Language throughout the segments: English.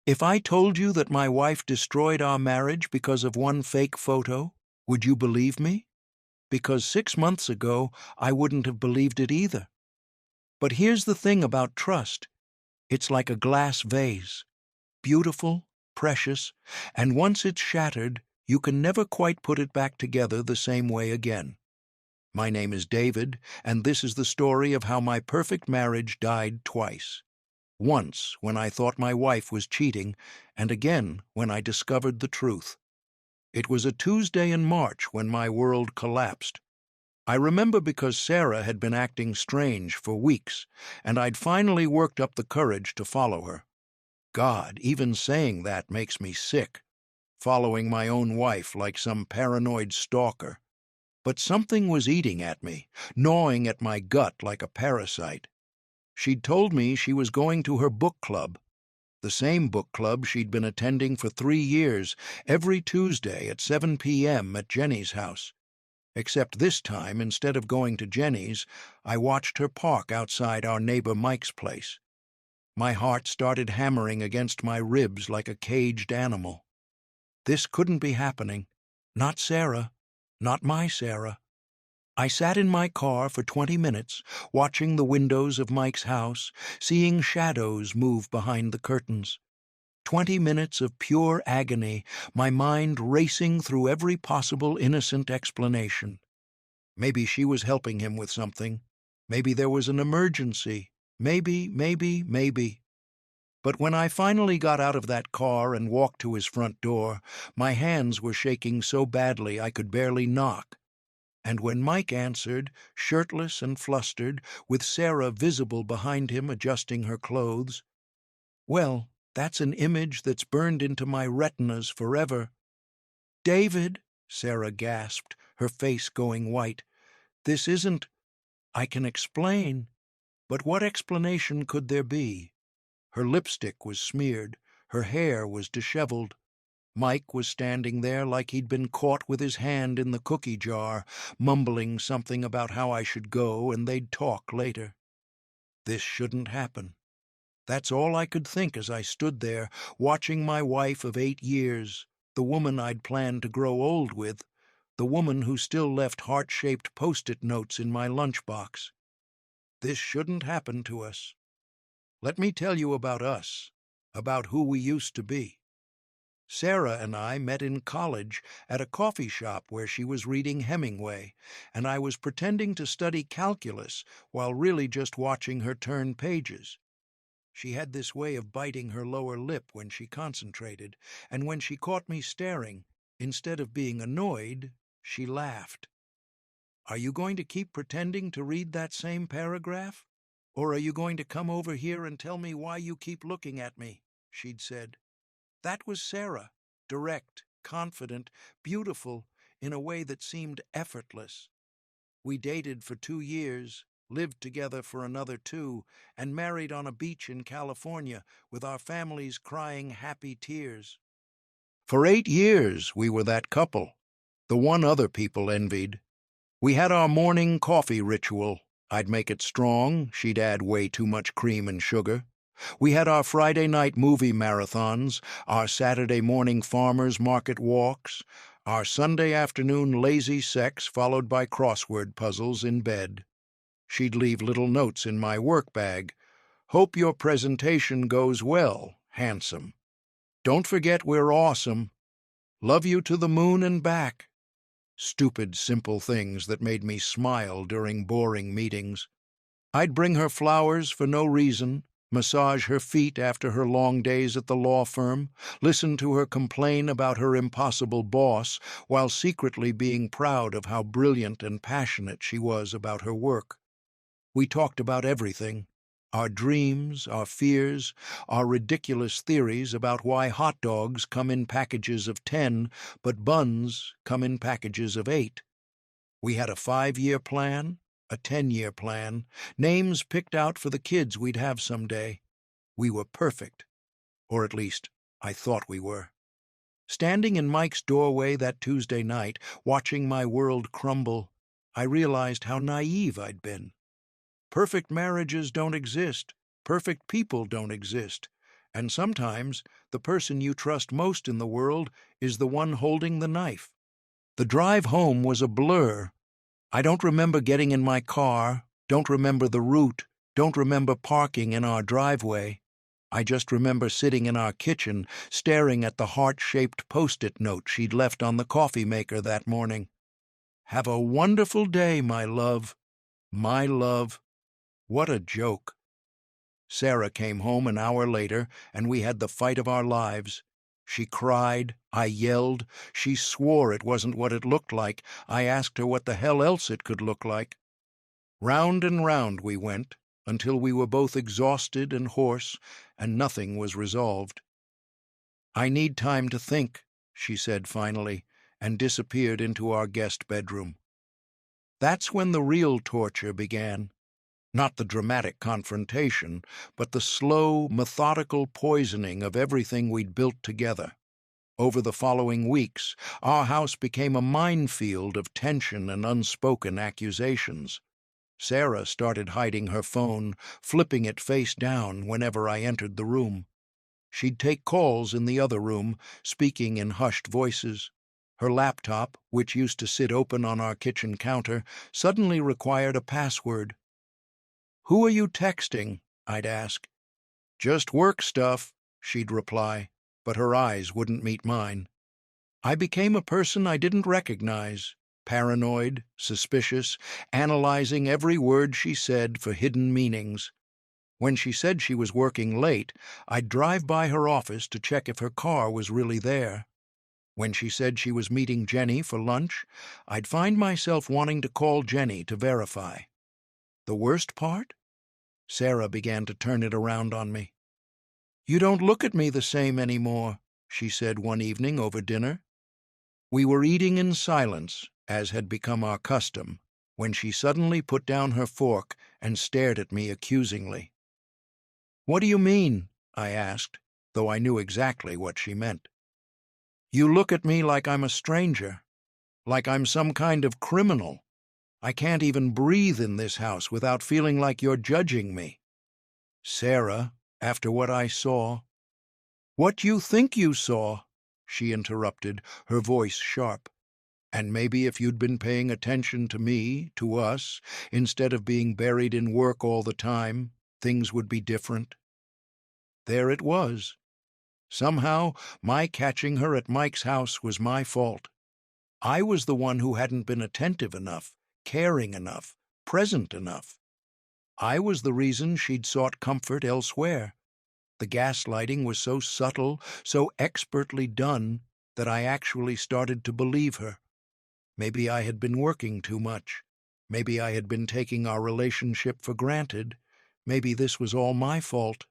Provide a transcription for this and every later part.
If I told you that my wife destroyed our marriage because of one fake photo, would you believe me? Because 6 months ago, I wouldn't have believed it either. But here's the thing about trust. It's like a glass vase. Beautiful, precious, and once it's shattered, you can never quite put it back together the same way again. My name is David, and this is the story of how my perfect marriage died twice. Once when I thought my wife was cheating, and again when I discovered the truth. It was a Tuesday in March when my world collapsed. I remember because Sarah had been acting strange for weeks, and I'd finally worked up the courage to follow her. God, even saying that makes me sick, following my own wife like some paranoid stalker. But something was eating at me, gnawing at my gut like a parasite. She'd told me she was going to her book club, the same book club she'd been attending for 3 years, every Tuesday at 7 p.m. at Jenny's house. Except this time, instead of going to Jenny's, I watched her park outside our neighbor Mike's place. My heart started hammering against my ribs like a caged animal. This couldn't be happening. Not Sarah. Not my Sarah. I sat in my car for 20 minutes, watching the windows of Mike's house, seeing shadows move behind the curtains. 20 minutes of pure agony, my mind racing through every possible innocent explanation. Maybe she was helping him with something. Maybe there was an emergency. Maybe. But when I finally got out of that car and walked to his front door, my hands were shaking so badly I could barely knock. And when Mike answered, shirtless and flustered, with Sarah visible behind him adjusting her clothes, well, that's an image that's burned into my retinas forever. "David," Sarah gasped, her face going white, "this isn't— I can explain." But what explanation could there be? Her lipstick was smeared, her hair was disheveled. Mike was standing there like he'd been caught with his hand in the cookie jar, mumbling something about how I should go and they'd talk later. This shouldn't happen. That's all I could think as I stood there, watching my wife of 8 years, the woman I'd planned to grow old with, the woman who still left heart-shaped Post-it notes in my lunchbox. This shouldn't happen to us. Let me tell you about us, about who we used to be. Sarah and I met in college at a coffee shop where she was reading Hemingway, and I was pretending to study calculus while really just watching her turn pages. She had this way of biting her lower lip when she concentrated, and when she caught me staring, instead of being annoyed, she laughed. "Are you going to keep pretending to read that same paragraph? Or are you going to come over here and tell me why you keep looking at me?" she'd said. That was Sarah, direct, confident, beautiful, in a way that seemed effortless. We dated for 2 years, lived together for another 2, and married on a beach in California with our families crying happy tears. For 8 years we were that couple, the one other people envied. We had our morning coffee ritual. I'd make it strong, she'd add way too much cream and sugar. We had our Friday night movie marathons, our Saturday morning farmers market walks, our Sunday afternoon lazy sex followed by crossword puzzles in bed. She'd leave little notes in my work bag. "Hope your presentation goes well, handsome. Don't forget we're awesome. Love you to the moon and back." Stupid, simple things that made me smile during boring meetings. I'd bring her flowers for no reason, massage her feet after her long days at the law firm, listen to her complain about her impossible boss, while secretly being proud of how brilliant and passionate she was about her work. We talked about everything: our dreams, our fears, our ridiculous theories about why hot dogs come in packages of 10, but buns come in packages of 8. We had a 5-year plan, a 10-year plan, names picked out for the kids we'd have someday. We were perfect, or at least I thought we were. Standing in Mike's doorway that Tuesday night, watching my world crumble, I realized how naive I'd been. Perfect marriages don't exist. Perfect people don't exist. And sometimes the person you trust most in the world is the one holding the knife. The drive home was a blur. I don't remember getting in my car, don't remember the route, don't remember parking in our driveway. I just remember sitting in our kitchen, staring at the heart-shaped Post-it note she'd left on the coffee maker that morning. "Have a wonderful day, my love. My love." What a joke. Sarah came home an hour later, and we had the fight of our lives. She cried, I yelled, she swore it wasn't what it looked like. I asked her what the hell else it could look like. Round and round we went, until we were both exhausted and hoarse, and nothing was resolved. "I need time to think," she said finally, and disappeared into our guest bedroom. That's when the real torture began. Not the dramatic confrontation, but the slow, methodical poisoning of everything we'd built together. Over the following weeks, our house became a minefield of tension and unspoken accusations. Sarah started hiding her phone, flipping it face down whenever I entered the room. She'd take calls in the other room, speaking in hushed voices. Her laptop, which used to sit open on our kitchen counter, suddenly required a password. "Who are you texting?" I'd ask. "Just work stuff," she'd reply, but her eyes wouldn't meet mine. I became a person I didn't recognize, paranoid, suspicious, analyzing every word she said for hidden meanings. When she said she was working late, I'd drive by her office to check if her car was really there. When she said she was meeting Jenny for lunch, I'd find myself wanting to call Jenny to verify. The worst part? Sarah began to turn it around on me. "You don't look at me the same anymore," she said one evening over dinner. We were eating in silence, as had become our custom, when she suddenly put down her fork and stared at me accusingly. "What do you mean?" I asked, though I knew exactly what she meant. "You look at me like I'm a stranger, like I'm some kind of criminal. I can't even breathe in this house without feeling like you're judging me." "Sarah, after what I saw—" "What you think you saw," she interrupted, her voice sharp. "And maybe if you'd been paying attention to me, to us, instead of being buried in work all the time, things would be different." There it was. Somehow, my catching her at Mike's house was my fault. I was the one who hadn't been attentive enough, caring enough, present enough. I was the reason she'd sought comfort elsewhere. The gaslighting was so subtle, so expertly done, that I actually started to believe her. Maybe I had been working too much. Maybe I had been taking our relationship for granted. Maybe this was all my fault.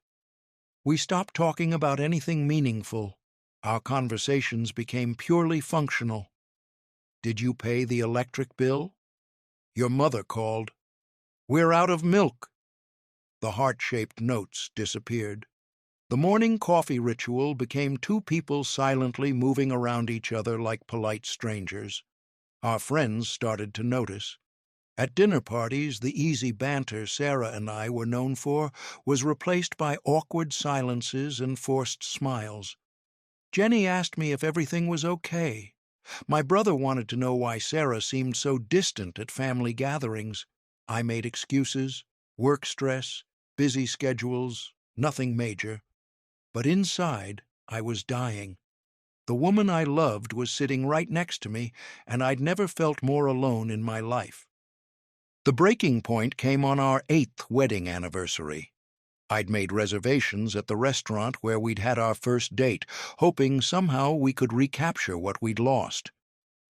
We stopped talking about anything meaningful. Our conversations became purely functional. "Did you pay the electric bill?" "Your mother called." "We're out of milk." The heart-shaped notes disappeared. The morning coffee ritual became two people silently moving around each other like polite strangers. Our friends started to notice. At dinner parties, the easy banter Sarah and I were known for was replaced by awkward silences and forced smiles. Jenny asked me if everything was okay. My brother wanted to know why Sarah seemed so distant at family gatherings. I made excuses, work stress, busy schedules, nothing major. But inside, I was dying. The woman I loved was sitting right next to me, and I'd never felt more alone in my life. The breaking point came on our 8th wedding anniversary. I'd made reservations at the restaurant where we'd had our first date, hoping somehow we could recapture what we'd lost.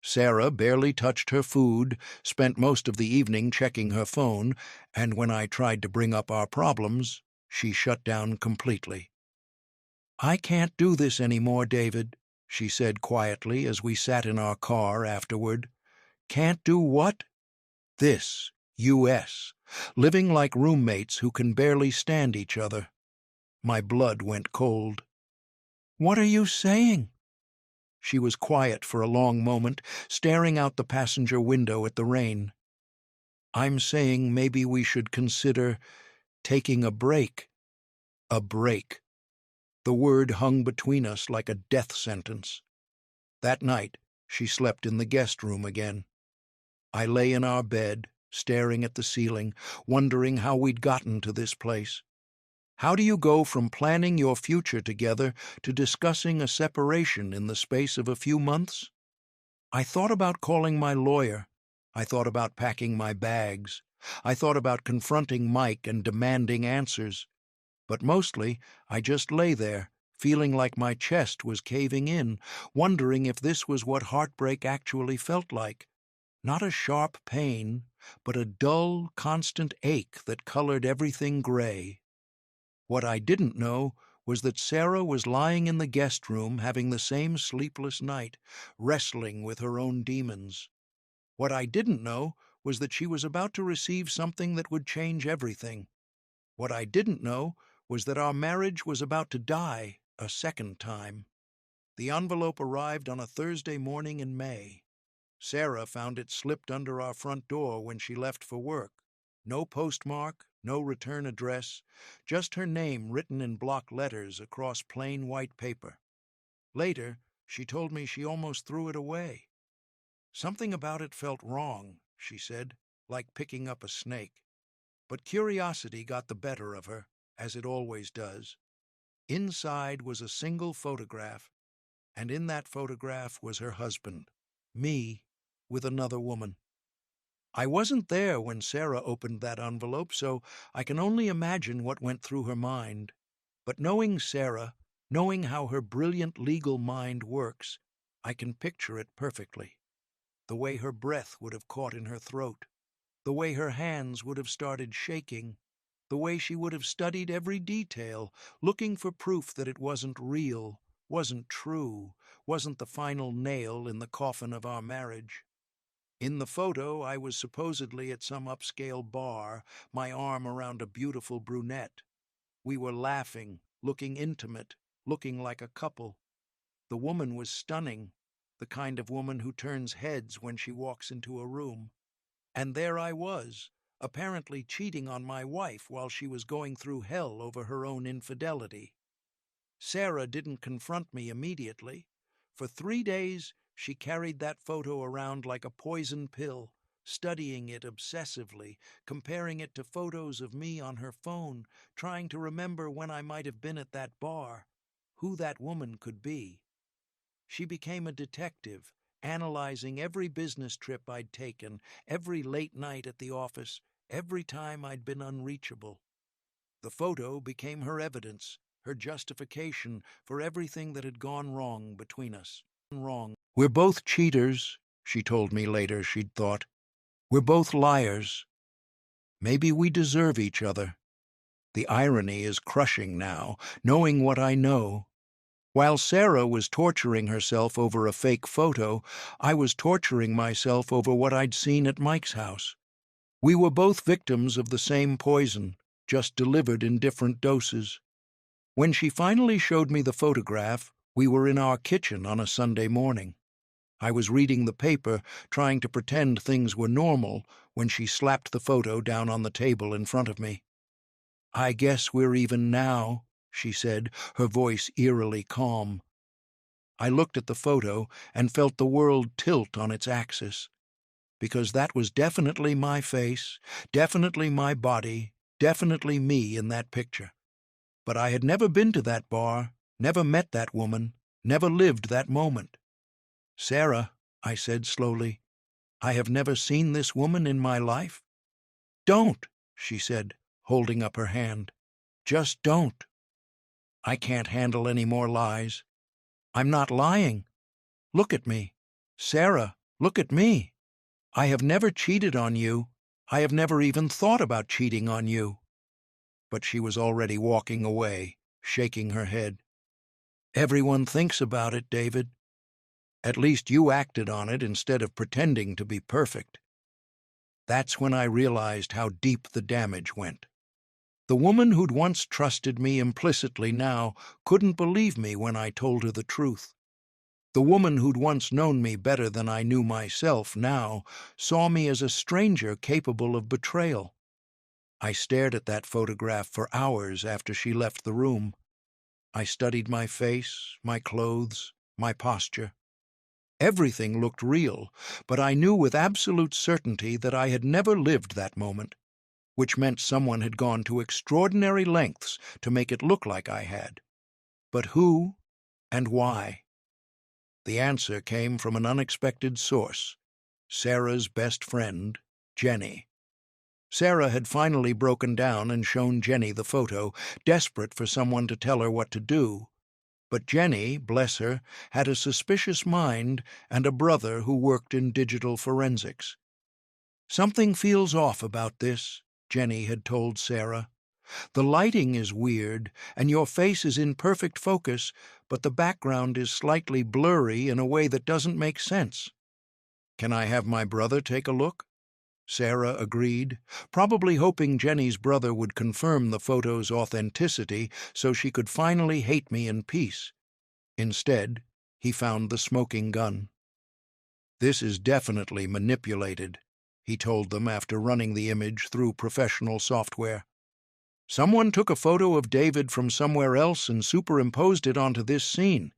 Sarah barely touched her food, spent most of the evening checking her phone, and when I tried to bring up our problems, she shut down completely. "I can't do this anymore, David," she said quietly as we sat in our car afterward. "Can't do what?" "This, U.S., living like roommates who can barely stand each other." My blood went cold. "What are you saying?" She was quiet for a long moment, staring out the passenger window at the rain. "I'm saying maybe we should consider taking a break." A break. The word hung between us like a death sentence. That night, she slept in the guest room again. I lay in our bed, staring at the ceiling, wondering how we'd gotten to this place. How do you go from planning your future together to discussing a separation in the space of a few months? I thought about calling my lawyer. I thought about packing my bags. I thought about confronting Mike and demanding answers. But mostly, I just lay there, feeling like my chest was caving in, wondering if this was what heartbreak actually felt like. Not a sharp pain, but a dull, constant ache that colored everything gray. What I didn't know was that Sarah was lying in the guest room having the same sleepless night, wrestling with her own demons. What I didn't know was that she was about to receive something that would change everything. What I didn't know was that our marriage was about to die a second time. The envelope arrived on a Thursday morning in May. Sarah found it slipped under our front door when she left for work. No postmark, no return address, just her name written in block letters across plain white paper. Later, she told me she almost threw it away. Something about it felt wrong, she said, like picking up a snake. But curiosity got the better of her, as it always does. Inside was a single photograph, and in that photograph was her husband, me, with another woman. I wasn't there when Sarah opened that envelope, so I can only imagine what went through her mind. But knowing Sarah, knowing how her brilliant legal mind works, I can picture it perfectly. The way her breath would have caught in her throat, the way her hands would have started shaking, the way she would have studied every detail, looking for proof that it wasn't real, wasn't true, wasn't the final nail in the coffin of our marriage. In the photo, I was supposedly at some upscale bar, my arm around a beautiful brunette. We were laughing, looking intimate, looking like a couple. The woman was stunning, the kind of woman who turns heads when she walks into a room. And there I was, apparently cheating on my wife while she was going through hell over her own infidelity. Sarah didn't confront me immediately. For 3 days, she carried that photo around like a poison pill, studying it obsessively, comparing it to photos of me on her phone, trying to remember when I might have been at that bar, who that woman could be. She became a detective, analyzing every business trip I'd taken, every late night at the office, every time I'd been unreachable. The photo became her evidence, her justification for everything that had gone wrong between us. Wrong. We're both cheaters, she told me later she'd thought. We're both liars. Maybe we deserve each other. The irony is crushing now, knowing what I know. While Sarah was torturing herself over a fake photo, I was torturing myself over what I'd seen at Mike's house. We were both victims of the same poison, just delivered in different doses. When she finally showed me the photograph, we were in our kitchen on a Sunday morning. I was reading the paper, trying to pretend things were normal, when she slapped the photo down on the table in front of me. "I guess we're even now," she said, her voice eerily calm. I looked at the photo and felt the world tilt on its axis, because that was definitely my face, definitely my body, definitely me in that picture. But I had never been to that bar, never met that woman, never lived that moment. "Sarah," I said slowly, "I have never seen this woman in my life." "Don't," she said, holding up her hand. "Just don't. I can't handle any more lies. I'm not lying. Look at me. Sarah, look at me. I have never cheated on you. I have never even thought about cheating on you." But she was already walking away, shaking her head. "Everyone thinks about it, David. At least you acted on it instead of pretending to be perfect." That's when I realized how deep the damage went. The woman who'd once trusted me implicitly now couldn't believe me when I told her the truth. The woman who'd once known me better than I knew myself now saw me as a stranger capable of betrayal. I stared at that photograph for hours after she left the room. I studied my face, my clothes, my posture. Everything looked real, but I knew with absolute certainty that I had never lived that moment, which meant someone had gone to extraordinary lengths to make it look like I had. But who and why? The answer came from an unexpected source: Sarah's best friend, Jenny. Sarah had finally broken down and shown Jenny the photo, desperate for someone to tell her what to do. But Jenny, bless her, had a suspicious mind and a brother who worked in digital forensics. "Something feels off about this," Jenny had told Sarah. "The lighting is weird, and your face is in perfect focus, but the background is slightly blurry in a way that doesn't make sense." "Can I have my brother take a look?" Sarah agreed, probably hoping Jenny's brother would confirm the photo's authenticity so she could finally hate me in peace. Instead, he found the smoking gun. "This is definitely manipulated," he told them after running the image through professional software. "Someone took a photo of David from somewhere else and superimposed it onto this scene.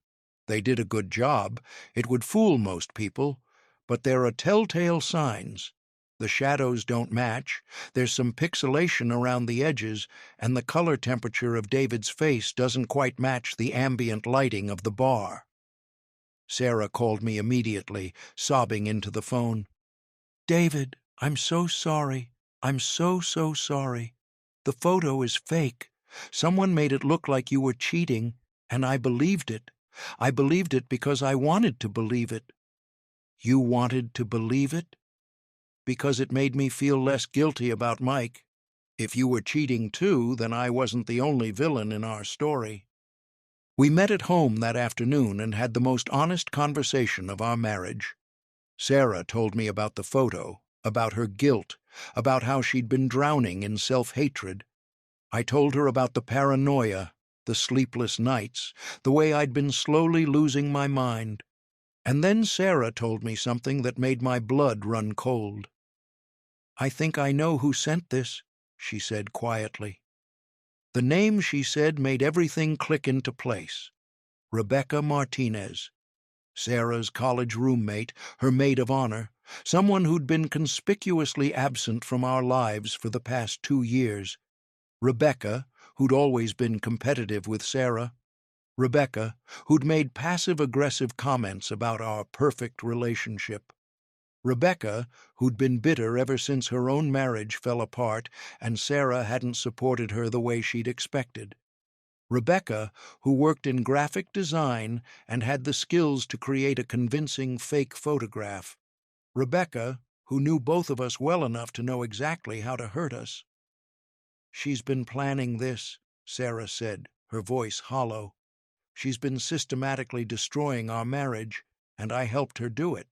They did a good job. It would fool most people, but there are telltale signs. The shadows don't match, there's some pixelation around the edges, and the color temperature of David's face doesn't quite match the ambient lighting of the bar." Sarah called me immediately, sobbing into the phone. "David, I'm so sorry. I'm so sorry. The photo is fake. Someone made it look like you were cheating, and I believed it. I believed it because I wanted to believe it." "You wanted to believe it?" "Because it made me feel less guilty about Mike. If you were cheating too, then I wasn't the only villain in our story." We met at home that afternoon and had the most honest conversation of our marriage. Sarah told me about the photo, about her guilt, about how she'd been drowning in self-hatred. I told her about the paranoia, the sleepless nights, the way I'd been slowly losing my mind. And then Sarah told me something that made my blood run cold. "I think I know who sent this," she said quietly. The name she said made everything click into place. Rebecca Martinez. Sarah's college roommate, her maid of honor, someone who'd been conspicuously absent from our lives for the past 2 years. Rebecca, who'd always been competitive with Sarah. Rebecca, who'd made passive-aggressive comments about our perfect relationship. Rebecca, who'd been bitter ever since her own marriage fell apart and Sarah hadn't supported her the way she'd expected. Rebecca, who worked in graphic design and had the skills to create a convincing fake photograph. Rebecca, who knew both of us well enough to know exactly how to hurt us. "She's been planning this," Sarah said, her voice hollow. "She's been systematically destroying our marriage, and I helped her do it."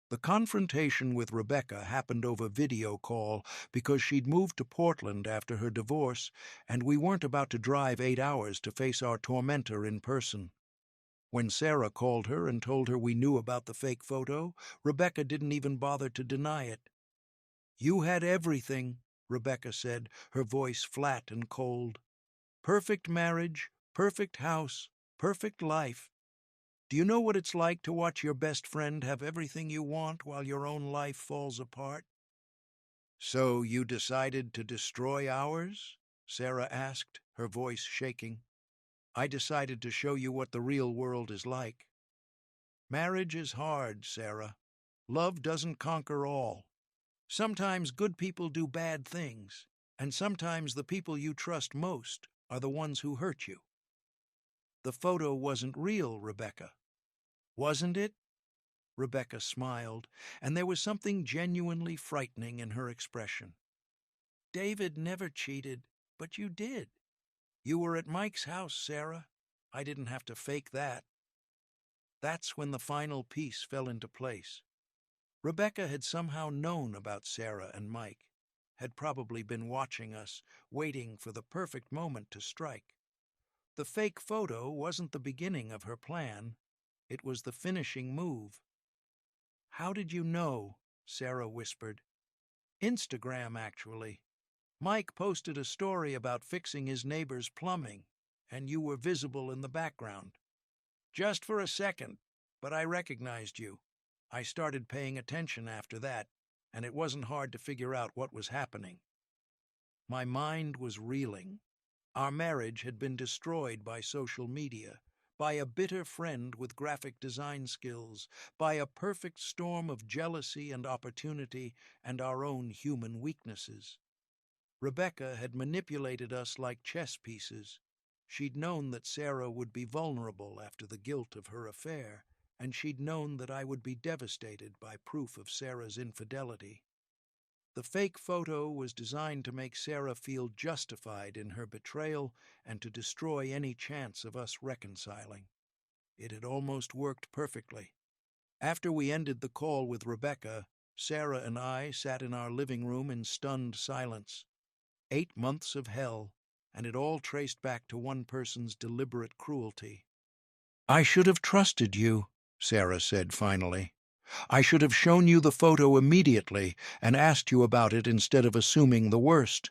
The confrontation with Rebecca happened over video call because she'd moved to Portland after her divorce, and we weren't about to drive 8 hours to face our tormentor in person. When Sarah called her and told her we knew about the fake photo, Rebecca didn't even bother to deny it. "You had everything," Rebecca said, her voice flat and cold. "Perfect marriage, perfect house, perfect life. Do you know what it's like to watch your best friend have everything you want while your own life falls apart?" "So you decided to destroy ours?" Sarah asked, her voice shaking. "I decided to show you what the real world is like. Marriage is hard, Sarah. Love doesn't conquer all. Sometimes good people do bad things, and sometimes the people you trust most are the ones who hurt you." "The photo wasn't real, Rebecca." "Wasn't it?" Rebecca smiled, and there was something genuinely frightening in her expression. "David never cheated, but you did. You were at Mike's house, Sarah. I didn't have to fake that." That's when the final piece fell into place. Rebecca had somehow known about Sarah and Mike, had probably been watching us, waiting for the perfect moment to strike. The fake photo wasn't the beginning of her plan. It was the finishing move. "How did you know?" Sarah whispered. "Instagram, actually. Mike posted a story about fixing his neighbor's plumbing. and you were visible in the background. Just for a second, but I recognized you. I started paying attention after that, and it wasn't hard to figure out what was happening. My mind was reeling. Our marriage had been destroyed by social media, by a bitter friend with graphic design skills, by a perfect storm of jealousy and opportunity, and our own human weaknesses. Rebecca had manipulated us like chess pieces. She'd known that Sarah would be vulnerable after the guilt of her affair, and she'd known that I would be devastated by proof of Sarah's infidelity. The fake photo was designed to make Sarah feel justified in her betrayal and to destroy any chance of us reconciling. It had almost worked perfectly. After we ended the call with Rebecca, Sarah and I sat in our living room in stunned silence. 8 months of hell, and it all traced back to one person's deliberate cruelty. "I should have trusted you," Sarah said finally. "I should have shown you the photo immediately and asked you about it instead of assuming the worst.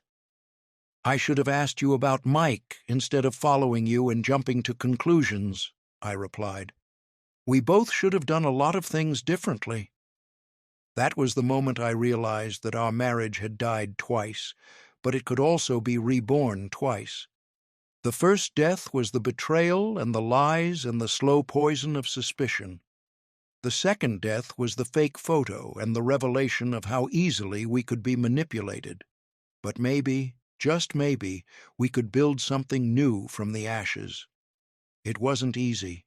I should have asked you about Mike instead of following you and jumping to conclusions," I replied. "We both should have done a lot of things differently." That was the moment I realized that our marriage had died twice, but it could also be reborn twice. The first death was the betrayal and the lies and the slow poison of suspicion. The second death was the fake photo and the revelation of how easily we could be manipulated. But maybe, just maybe, we could build something new from the ashes. It wasn't easy.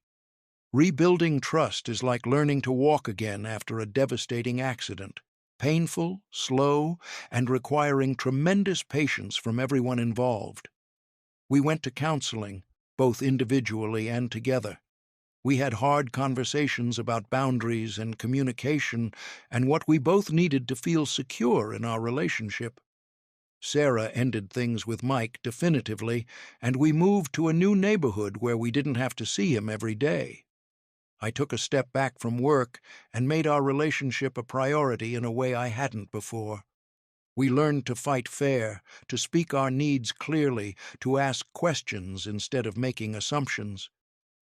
Rebuilding trust is like learning to walk again after a devastating accident. Painful, slow, and requiring tremendous patience from everyone involved. We went to counseling, both individually and together. We had hard conversations about boundaries and communication and what we both needed to feel secure in our relationship. Sarah ended things with Mike definitively, and we moved to a new neighborhood where we didn't have to see him every day. I took a step back from work and made our relationship a priority in a way I hadn't before. We learned to fight fair, to speak our needs clearly, to ask questions instead of making assumptions.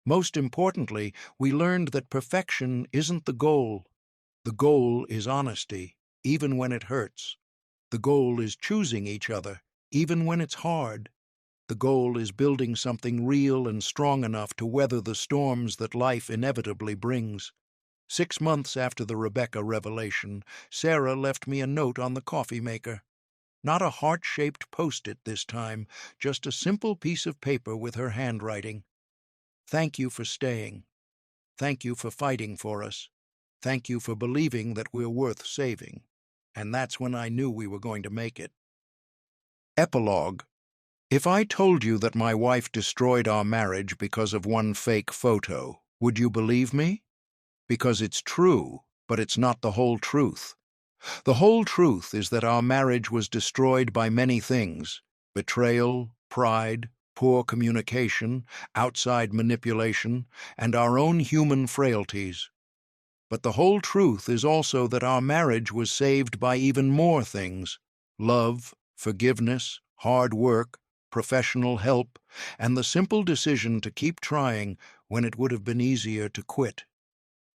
Most importantly, we learned that perfection isn't the goal. The goal is honesty, even when it hurts. The goal is choosing each other, even when it's hard. The goal is building something real and strong enough to weather the storms that life inevitably brings. 6 months after the Rebecca revelation, Sarah left me a note on the coffee maker. Not a heart-shaped post-it this time, just a simple piece of paper with her handwriting. "Thank you for staying. Thank you for fighting for us. Thank you for believing that we're worth saving." And that's when I knew we were going to make it. Epilogue. If I told you that my wife destroyed our marriage because of one fake photo, would you believe me? Because it's true, but it's not the whole truth. The whole truth is that our marriage was destroyed by many things: betrayal, pride, poor communication, outside manipulation, and our own human frailties. But the whole truth is also that our marriage was saved by even more things: love, forgiveness, hard work, professional help, and the simple decision to keep trying when it would have been easier to quit.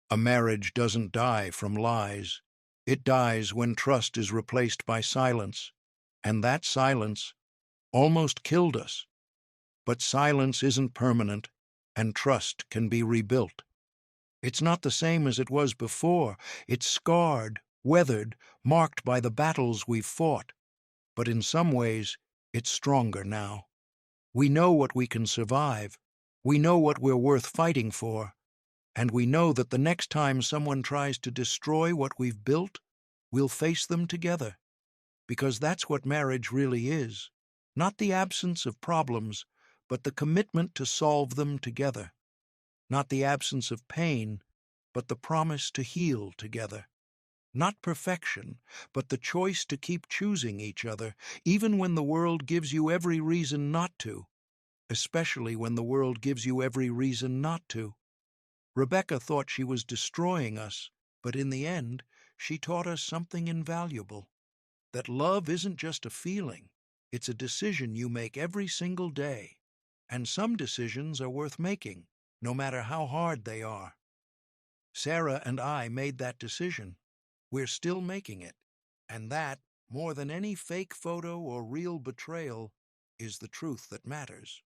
A marriage doesn't die from lies. It dies when trust is replaced by silence, and that silence almost killed us. But silence isn't permanent, and trust can be rebuilt. It's not the same as it was before. It's scarred, weathered, marked by the battles we've fought. But in some ways, it's stronger now. We know what we can survive. We know what we're worth fighting for. And we know that the next time someone tries to destroy what we've built, we'll face them together. Because that's what marriage really is. Not the absence of problems, but the commitment to solve them together. Not the absence of pain, but the promise to heal together. Not perfection, but the choice to keep choosing each other, even when the world gives you every reason not to, especially when the world gives you every reason not to. Rebecca thought she was destroying us, but in the end, she taught us something invaluable: that love isn't just a feeling, it's a decision you make every single day. And some decisions are worth making, no matter how hard they are. Sarah and I made that decision. We're still making it. And that, more than any fake photo or real betrayal, is the truth that matters.